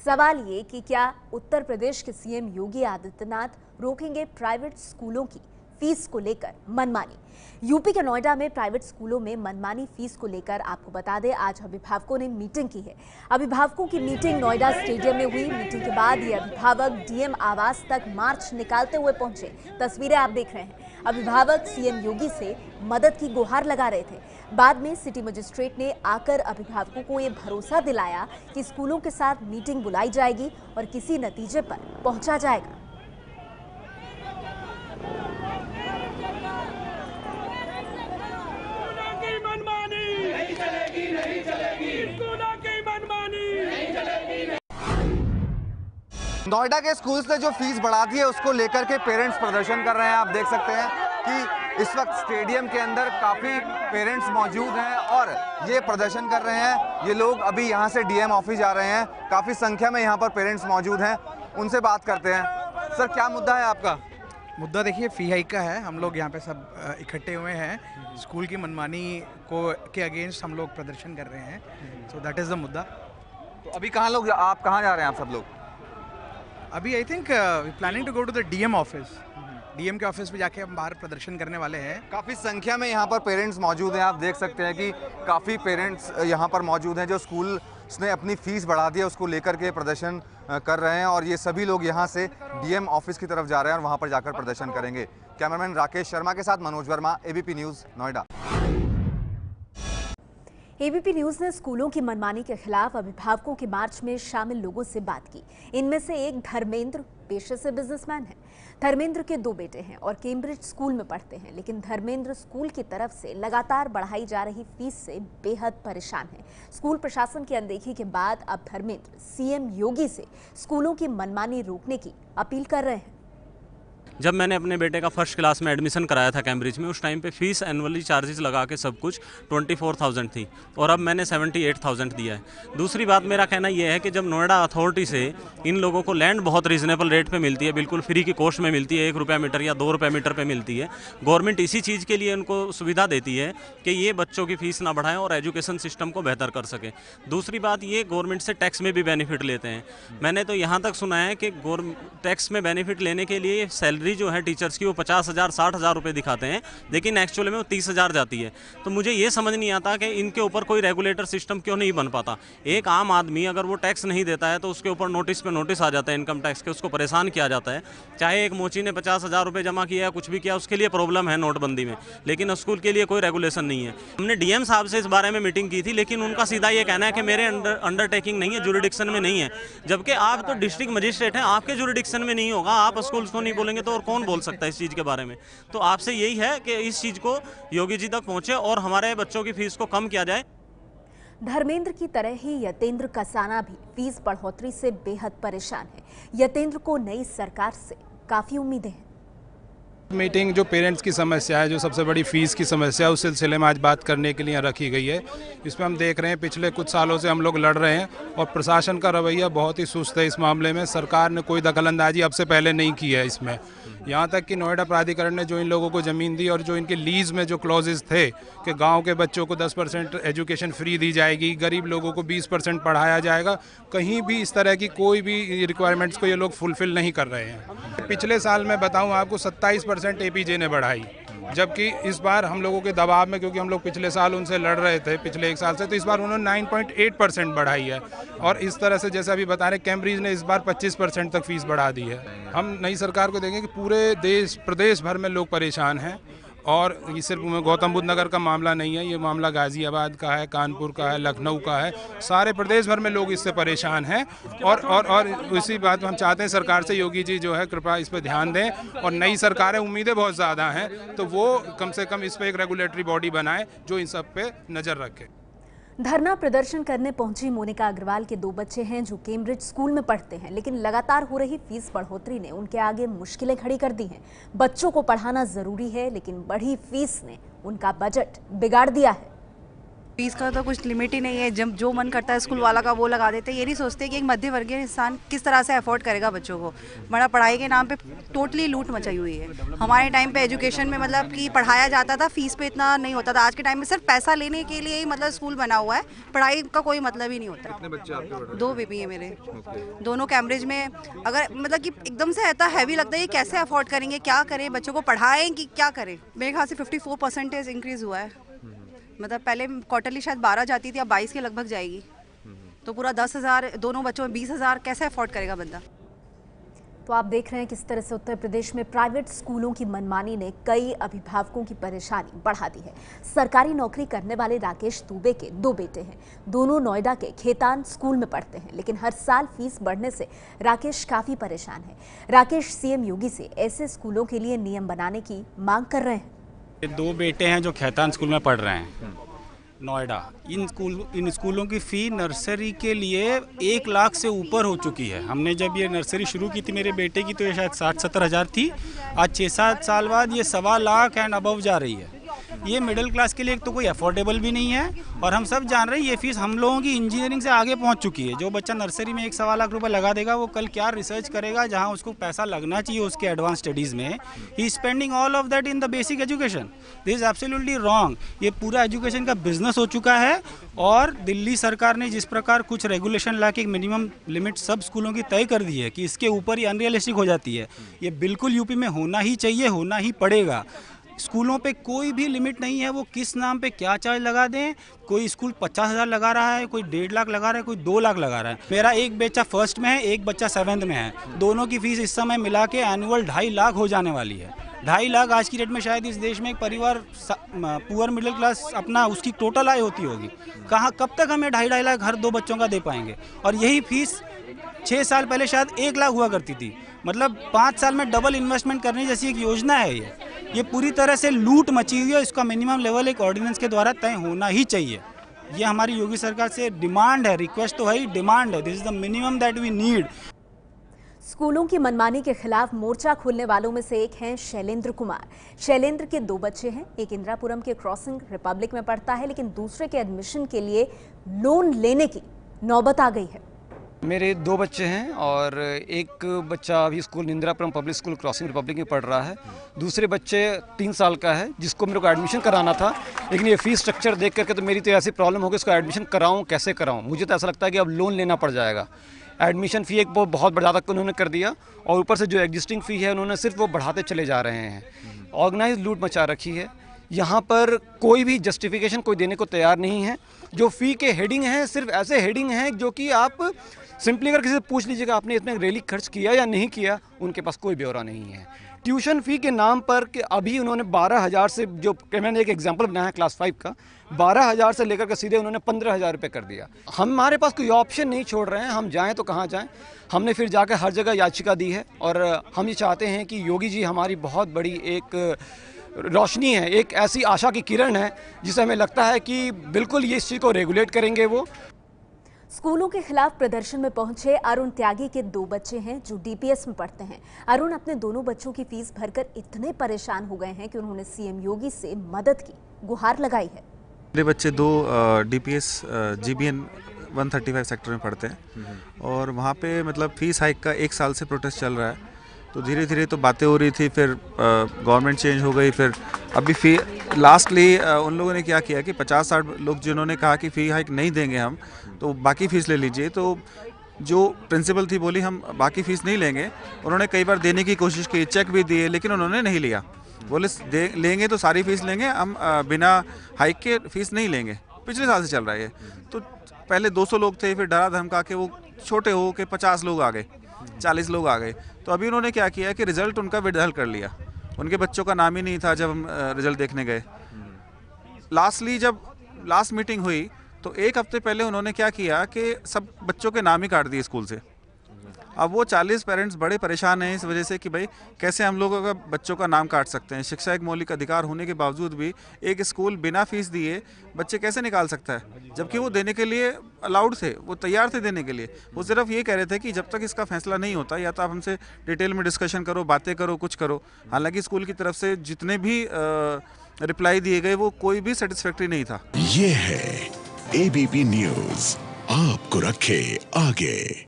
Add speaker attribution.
Speaker 1: सवाल ये कि क्या उत्तर प्रदेश के सीएम योगी आदित्यनाथ रोकेंगे प्राइवेट स्कूलों की फीस को लेकर मनमानी। यूपी के नोएडा में प्राइवेट स्कूलों में मनमानी फीस को लेकर आपको बता दें, आज अभिभावकों ने मीटिंग की है। अभिभावकों की मीटिंग नोएडा स्टेडियम में हुई। मीटिंग के बाद ये अभिभावक डीएम आवास तक मार्च निकालते हुए पहुंचे। तस्वीरें आप देख रहे हैं। अभिभावक सीएम योगी से मदद की गुहार लगा रहे थे। बाद में सिटी मजिस्ट्रेट ने आकर अभिभावकों को ये भरोसा दिलाया कि स्कूलों के साथ मीटिंग बुलाई जाएगी और किसी नतीजे पर पहुंचा जाएगा।
Speaker 2: नोएडा के स्कूल्स ने जो फीस बढ़ा दी है उसको लेकर के पेरेंट्स प्रदर्शन कर रहे हैं। आप देख सकते हैं कि इस वक्त स्टेडियम के अंदर काफ़ी पेरेंट्स मौजूद हैं और ये प्रदर्शन कर रहे हैं। ये लोग अभी यहाँ से डीएम ऑफिस जा रहे हैं। काफ़ी संख्या में यहाँ पर पेरेंट्स मौजूद हैं, उनसे बात करते हैं। सर, क्या मुद्दा है आपका?
Speaker 3: मुद्दा देखिए फी हाइक का है। हम लोग यहाँ पे सब इकट्ठे हुए हैं। स्कूल की मनमानी के अगेंस्ट हम लोग प्रदर्शन कर रहे हैं। सो दैट इज़ द मुद्दा।
Speaker 2: तो अभी आप कहाँ जा रहे हैं आप सब लोग?
Speaker 3: अभी I think planning to go to the DM office. DM के ऑफिस में जाके हम बाहर प्रदर्शन करने वाले हैं।
Speaker 2: काफ़ी संख्या में यहाँ पर पेरेंट्स मौजूद हैं। आप देख सकते हैं कि काफ़ी पेरेंट्स यहाँ पर मौजूद हैं जो स्कूल ने अपनी फ़ीस बढ़ा दी है उसको लेकर के प्रदर्शन कर रहे हैं। और ये सभी लोग यहाँ से डीएम ऑफिस की तरफ जा रहे हैं और वहाँ पर जाकर प्रदर्शन करेंगे। कैमरामैन राकेश शर्मा के साथ Manoj Verma, ABP news, Noida.
Speaker 1: ABP news ने स्कूलों की मनमानी के खिलाफ अभिभावकों के मार्च में शामिल लोगों से बात की। इनमें से एक धर्मेंद्र पेशे से बिजनेसमैन है। धर्मेंद्र के 2 बेटे हैं और कैम्ब्रिज स्कूल में पढ़ते हैं, लेकिन धर्मेंद्र स्कूल की तरफ से लगातार बढ़ाई जा रही फीस से बेहद परेशान है। स्कूल प्रशासन की अनदेखी के बाद अब धर्मेंद्र सीएम योगी से स्कूलों की मनमानी रोकने की अपील कर रहे हैं।
Speaker 4: जब मैंने अपने बेटे का फर्स्ट क्लास में एडमिशन कराया था कैम्ब्रिज में, उस टाइम पे फीस एनुअली चार्जेस लगा के सब कुछ 24,000 थी और अब मैंने 78,000 दिया है। दूसरी बात मेरा कहना यह है कि जब नोएडा अथॉरिटी से इन लोगों को लैंड बहुत रीजनेबल रेट पे मिलती है, बिल्कुल फ्री की कॉस्ट में मिलती है, 1 रुपया मीटर या 2 रुपये मीटर पे मिलती है। गवर्नमेंट इसी चीज़ के लिए उनको सुविधा देती है कि ये बच्चों की फ़ीस ना बढ़ाएं और एजुकेशन सिस्टम को बेहतर कर सके। दूसरी बात, ये गवर्नमेंट से टैक्स में भी बेनिफिट लेते हैं। मैंने तो यहाँ तक सुना है कि टैक्स में बेनिफिट लेने के लिए सैलरी जो है टीचर्स की वो 50,000 60,000 रुपये दिखाते हैं, लेकिन एक्चुअली में वो 30,000 जाती है। तो मुझे ये समझ नहीं आता कि इनके ऊपर कोई रेगुलेटर सिस्टम क्यों नहीं बन पाता। एक आम आदमी अगर वो टैक्स नहीं देता है तो उसके ऊपर नोटिस पे नोटिस आ जाता है इनकम टैक्स के, उसको परेशान किया जाता है। चाहे एक मोची ने 50,000 रुपये जमा किया, कुछ भी किया, उसके लिए प्रॉब्लम है नोटबंदी में, लेकिन स्कूल के लिए कोई रेगुलेशन नहीं है। हमने डीएम साहब से इस बारे में मीटिंग की थी, लेकिन उनका सीधा ये कहना है कि मेरे अंडरटेकिंग नहीं है, जुरिडिक्शन में नहीं है। जबकि आप तो डिस्ट्रिक्ट मजिस्ट्रेट हैं, आपके जुरिडिक्शन में नहीं होगा, आप स्कूल्स को नहीं बोलेंगे तो और कौन बोल सकता है इस चीज़ के बारे में। तो आपसे यही है कि इस चीज़ को योगी जी तक पहुंचे और हमारे बच्चों की फीस को कम किया जाए।
Speaker 1: धर्मेंद्र की तरह ही यतेंद्र कसाना भी फीस बढ़ोतरी से बेहद परेशान है। यतेंद्र को नई सरकार से काफी उम्मीदें हैं।
Speaker 5: मीटिंग जो पेरेंट्स की समस्या है, जो सबसे बड़ी फ़ीस की समस्या है, उस सिलसिले में आज बात करने के लिए रखी गई है। इसमें हम देख रहे हैं पिछले कुछ सालों से हम लोग लड़ रहे हैं और प्रशासन का रवैया बहुत ही सुस्त है इस मामले में। सरकार ने कोई दखलंदाजी अब से पहले नहीं की है इसमें। यहाँ तक कि नोएडा प्राधिकरण ने जो इन लोगों को ज़मीन दी और जो इनके लीज में जो क्लॉजेज थे कि गाँव के बच्चों को 10% एजुकेशन फ्री दी जाएगी, गरीब लोगों को 20% पढ़ाया जाएगा, कहीं भी इस तरह की कोई भी रिक्वायरमेंट्स को ये लोग फुलफ़िल नहीं कर रहे हैं। पिछले साल मैं बताऊँ आपको 27% एपीजे ने बढ़ाई, जबकि इस बार हम लोगों के दबाव में, क्योंकि हम लोग पिछले साल उनसे लड़ रहे थे पिछले 1 साल से, तो इस बार उन्होंने 9.8% बढ़ाई है। और इस तरह से जैसा अभी बता रहे, कैम्ब्रिज ने इस बार 25% तक फीस बढ़ा दी है। हम नई सरकार को देखेंगे कि पूरे प्रदेश भर में लोग परेशान हैं और ये सिर्फ गौतम बुद्ध नगर का मामला नहीं है, ये मामला गाज़ियाबाद का है, कानपुर का है, लखनऊ का है, सारे प्रदेश भर में लोग इससे परेशान हैं। और इसी बात हम चाहते हैं सरकार से, योगी जी जो है कृपया इस पर ध्यान दें और नई सरकारें, उम्मीदें बहुत ज़्यादा हैं, तो वो कम से कम इस पर एक रेगुलेटरी बॉडी बनाए जो इन सब पे नज़र रखे।
Speaker 1: धरना प्रदर्शन करने पहुंची मोनिका अग्रवाल के 2 बच्चे हैं जो कैम्ब्रिज स्कूल में पढ़ते हैं, लेकिन लगातार हो रही फीस बढ़ोतरी ने उनके आगे मुश्किलें खड़ी कर दी हैं। बच्चों को पढ़ाना जरूरी है, लेकिन बढ़ी फीस ने उनका बजट बिगाड़ दिया है।
Speaker 6: फीस का तो कुछ लिमिट ही नहीं है, जब जो मन करता है स्कूल वाला का वो लगा देते हैं। ये नहीं सोचते कि एक मध्य वर्गीय इंसान किस तरह से अफोर्ड करेगा बच्चों को। बड़ा पढ़ाई के नाम पे टोटली लूट मचाई हुई है। हमारे टाइम पे एजुकेशन में मतलब कि पढ़ाया जाता था, फीस पे इतना नहीं होता था। आज के टाइम में सिर्फ पैसा लेने के लिए ही मतलब स्कूल बना हुआ है, पढ़ाई का कोई मतलब ही नहीं होता।
Speaker 2: कितने बच्चे आपके?
Speaker 6: 2 बेबी है मेरे, दोनों कैम्ब्रिज में। अगर मतलब कि एकदम से ऐसा हैवी लगता है ये कैसे अफोर्ड करेंगे, क्या करें, बच्चों को पढ़ाएं कि क्या करें। मेरे ख्याल से 54% इंक्रीज़ हुआ है। मतलब पहले क्वार्टरली शायद 12 जाती थी, अब 22 के लगभग जाएगी। तो पूरा 10,000, दोनों बच्चों में 20,000 कैसे अफोर्ड करेगा बंदा।
Speaker 1: तो आप देख रहे हैं किस तरह से उत्तर प्रदेश में प्राइवेट स्कूलों की मनमानी ने कई अभिभावकों की परेशानी बढ़ा दी है। सरकारी नौकरी करने वाले राकेश दुबे के 2 बेटे हैं। दोनों नोएडा के खेतान स्कूल में पढ़ते हैं, लेकिन हर साल फीस बढ़ने से राकेश काफी परेशान है। राकेश सीएम योगी से ऐसे स्कूलों के लिए नियम बनाने की मांग कर रहे हैं।
Speaker 7: 2 बेटे हैं जो खेतान स्कूल में पढ़ रहे हैं नोएडा। इन स्कूलों की फ़ी नर्सरी के लिए 1 लाख से ऊपर हो चुकी है। हमने जब ये नर्सरी शुरू की थी मेरे बेटे की, तो ये शायद 60-70 हज़ार थी। आज 6-7 साल बाद ये 1.25 लाख एंड अबव जा रही है। ये मिडिल क्लास के लिए तो कोई अफोर्डेबल भी नहीं है। और हम सब जान रहे हैं ये फीस हम लोगों की इंजीनियरिंग से आगे पहुंच चुकी है। जो बच्चा नर्सरी में 1-1.25 लाख रुपए लगा देगा, वो कल क्या रिसर्च करेगा जहां उसको पैसा लगना चाहिए उसके एडवांस स्टडीज़ में। He spending all of that in the basic education. This is absolutely wrong. ये पूरा एजुकेशन का बिजनेस हो चुका है। और दिल्ली सरकार ने जिस प्रकार कुछ रेगुलेशन ला के एक मिनिमम लिमिट सब स्कूलों की तय कर दी है कि इसके ऊपर ही अनरियलिस्टिक हो जाती है। ये बिल्कुल यूपी में होना ही चाहिए, होना ही पड़ेगा। स्कूलों पे कोई भी लिमिट नहीं है, वो किस नाम पे क्या चार्ज लगा दें। कोई स्कूल 50,000 लगा रहा है, कोई 1.5 लाख लगा रहा है, कोई 2 लाख लगा रहा है। मेरा एक बच्चा 1st में है, एक बच्चा 7th में है। दोनों की फीस इस समय मिला के एनुअल 2.5 लाख हो जाने वाली है। 2.5 लाख आज की डेट में शायद इस देश में एक परिवार पुअर मिडिल क्लास अपना उसकी टोटल आय होती होगी। कहाँ कब तक हमें 2.5 लाख हर 2 बच्चों का दे पाएंगे। और यही फीस 6 साल पहले शायद 1 लाख हुआ करती थी। मतलब 5 साल में डबल इन्वेस्टमेंट करने जैसी एक योजना है ये पूरी तरह से लूट मची हुई है। इसका मिनिमम लेवल एक ऑर्डिनेंस के द्वारा तय होना ही चाहिए। ये हमारी योगी सरकार से डिमांड है, रिक्वेस्ट तो है ही, डिमांड है। This is the minimum that we need.
Speaker 1: स्कूलों की मनमानी के खिलाफ मोर्चा खोलने वालों में से एक हैं शैलेंद्र कुमार। शैलेंद्र के 2 बच्चे हैं। एक इंदिरापुरम के क्रॉसिंग रिपब्लिक में पढ़ता है, लेकिन दूसरे के एडमिशन के लिए लोन लेने की नौबत आ गई है।
Speaker 8: मेरे 2 बच्चे हैं और एक बच्चा अभी school Indirapuram public school crossing Republic में पढ़ रहा है। दूसरे बच्चे 3 साल का है, जिसको मेरे को एडमिशन कराना था। लेकिन ये फीस स्ट्रक्चर देख करके तो मेरी तो ऐसी प्रॉब्लम हो गई, इसको एडमिशन कराऊं कैसे कराऊं। मुझे तो ऐसा लगता है कि अब लोन लेना पड़ जाएगा। एडमिशन फ़ी एक बहुत ज़्यादा उन्होंने कर दिया और ऊपर से जो एग्जिस्टिंग फ़ी है उन्होंने सिर्फ वो बढ़ाते चले जा रहे हैं। ऑर्गेनाइज लूट मचा रखी है। यहाँ पर कोई भी जस्टिफिकेशन कोई देने को तैयार नहीं है। जो फ़ी के हेडिंग हैं सिर्फ ऐसे हेडिंग हैं जो कि आप सिंपली अगर किसी से पूछ लीजिएगा आपने इसमें रैली खर्च किया या नहीं किया, उनके पास कोई ब्यौरा नहीं है। ट्यूशन फ़ी के नाम पर कि अभी उन्होंने 12,000 से, जो मैंने एक एग्जांपल बनाया है क्लास 5 का, 12,000 से लेकर के सीधे उन्होंने 15,000 रुपये कर दिया। हमारे पास कोई ऑप्शन नहीं छोड़ रहे हैं, हम जाएं तो कहाँ जाएं। हमने फिर जाकर हर जगह याचिका दी है और हम ये चाहते हैं कि योगी जी हमारी बहुत बड़ी एक रोशनी है, एक ऐसी आशा की किरण है जिसे हमें लगता है कि बिल्कुल ये इस चीज़ को रेगुलेट करेंगे वो।
Speaker 1: स्कूलों के खिलाफ प्रदर्शन में पहुंचे अरुण त्यागी के 2 बच्चे हैं जो डीपीएस में पढ़ते हैं। अरुण अपने दोनों बच्चों की फीस भरकर इतने परेशान हो गए हैं कि उन्होंने सीएम योगी से मदद की गुहार लगाई है।
Speaker 9: मेरे बच्चे 2 डीपीएस जीबीएन 135 सेक्टर में पढ़ते हैं और वहाँ पे मतलब फीस हाइक का 1 साल से प्रोटेस्ट चल रहा है। तो धीरे धीरे तो बातें हो रही थी, फिर गवर्नमेंट चेंज हो गई, फिर अभी फ़ी लास्टली उन लोगों ने क्या किया कि 50-60 लोग जिन्होंने कहा कि फ़ी हाइक नहीं देंगे हम, तो बाकी फ़ीस ले लीजिए। तो जो प्रिंसिपल थी बोली हम बाकी फ़ीस नहीं लेंगे। उन्होंने कई बार देने की कोशिश की, चेक भी दिए, लेकिन उन्होंने नहीं लिया। बोले लेंगे तो सारी फ़ीस लेंगे, हम बिना हाइक के फ़ीस नहीं लेंगे। पिछले साल से चल रहा है ये। तो पहले 200 लोग थे, फिर डरा धमका के वो छोटे हो के 50 लोग आ गए, 40 लोग आ गए। तो अभी उन्होंने क्या किया कि रिज़ल्ट उनका विड्रॉल कर लिया। उनके बच्चों का नाम ही नहीं था जब हम रिज़ल्ट देखने गए। लास्टली जब लास्ट मीटिंग हुई तो 1 हफ्ते पहले उन्होंने क्या किया कि सब बच्चों के नाम ही काट दिए स्कूल से। अब वो 40 पेरेंट्स बड़े परेशान हैं इस वजह से कि भाई कैसे हम लोगों का बच्चों का नाम काट सकते हैं। शिक्षा एक मौलिक अधिकार होने के बावजूद भी एक स्कूल बिना फीस दिए बच्चे कैसे निकाल सकता है, जबकि वो देने के लिए अलाउड थे, वो तैयार थे देने के लिए। वो सिर्फ ये कह रहे थे कि जब तक इसका फैसला नहीं होता या तो आप हमसे डिटेल में डिस्कशन करो, बातें करो, कुछ करो। हालांकि स्कूल की तरफ से जितने भी रिप्लाई दिए गए वो कोई भी सेटिस्फैक्ट्री नहीं था।
Speaker 10: ये है ABP न्यूज़, आपको रखे आगे।